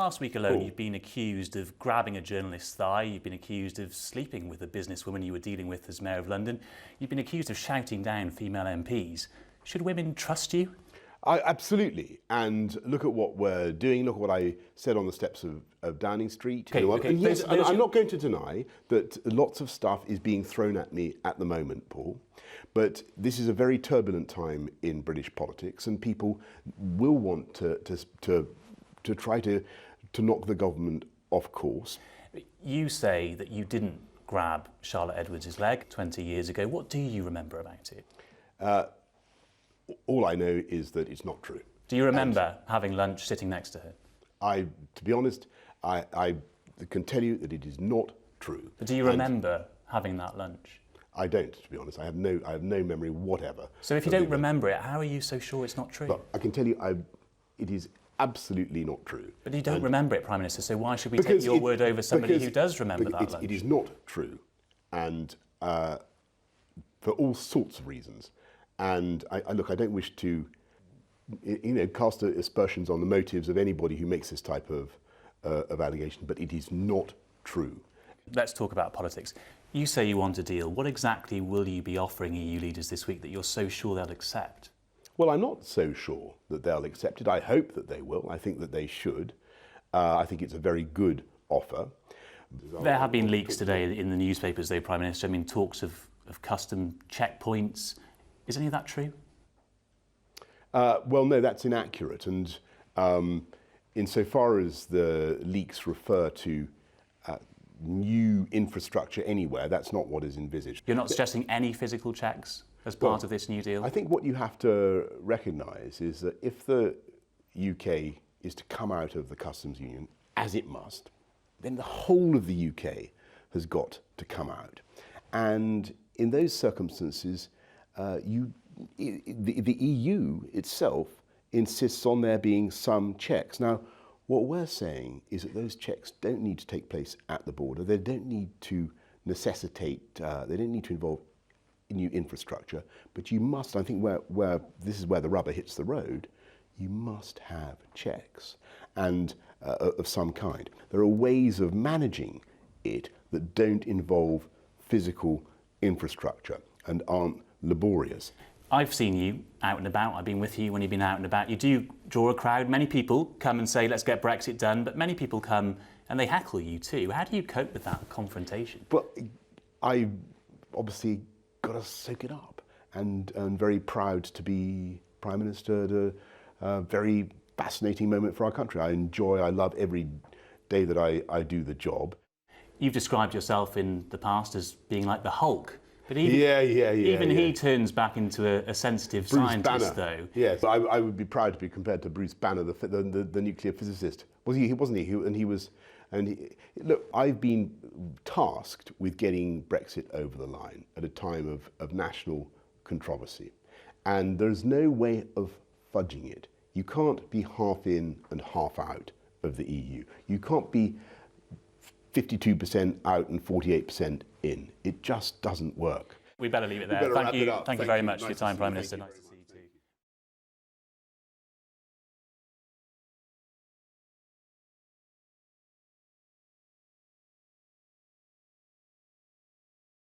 last week alone, you've been accused of grabbing a journalist's thigh, you've been accused of sleeping with a businesswoman you were dealing with as Mayor of London, you've been accused of shouting down female MPs. Should women trust you? Absolutely. And look at what we're doing. Look at what I said on the steps of Downing Street. And yes, I'm not going to deny that lots of stuff is being thrown at me at the moment, Paul. But this is a very turbulent time in British politics, and people will want to try to knock the government off course. You say that you didn't grab Charlotte Edwards' leg 20 years ago. What do you remember about it? All I know is that it's not true. Do you remember having lunch sitting next to her? To be honest, I can tell you that it is not true. But do you remember having that lunch? I don't, to be honest. I have no memory whatever. So if you don't remember it, how are you so sure it's not true? But I can tell you, it is absolutely not true. But you don't remember it, Prime Minister, so why should we take your word over somebody who does remember that lunch? It is not true, and for all sorts of reasons. And I don't wish to, cast aspersions on the motives of anybody who makes this type of allegation, but it is not true. Let's talk about politics. You say you want a deal. What exactly will you be offering EU leaders this week that you're so sure they'll accept? Well, I'm not so sure that they'll accept it. I hope that they will. I think that they should. I think it's a very good offer. There have been leaks today in the newspapers, though, Prime Minister. I mean, talks of custom checkpoints. Is any of that true? Well, no, that's inaccurate. And insofar as the leaks refer to new infrastructure anywhere, that's not what is envisaged. You're not suggesting any physical checks as part of this new deal? I think what you have to recognise is that if the UK is to come out of the customs union, as it must, then the whole of the UK has got to come out. And in those circumstances, the EU itself insists on there being some checks. Now, what we're saying is that those checks don't need to take place at the border. They don't need to necessitate, they don't need to involve new infrastructure, but you must, I think where this is where the rubber hits the road, you must have checks and of some kind. There are ways of managing it that don't involve physical infrastructure and aren't laborious. I've seen you out and about. I've been with you when you've been out and about. You do draw a crowd. Many people come and say, let's get Brexit done, but many people come and they heckle you too. How do you cope with that confrontation? Well, I obviously got to soak it up, and very proud to be Prime Minister at a very fascinating moment for our country. I love every day that I do the job. You've described yourself in the past as being like the Hulk. But even he turns back into a sensitive Bruce scientist, Banner. though. Yes, I would be proud to be compared to Bruce Banner, the nuclear physicist. Wasn't he? Look, I've been tasked with getting Brexit over the line at a time of national controversy, and there's no way of fudging it. You can't be half in and half out of the EU. You can't be 52% out and 48% in. It just doesn't work. We better leave it there. Thank you very much for your time, Prime Minister. Nice to see you.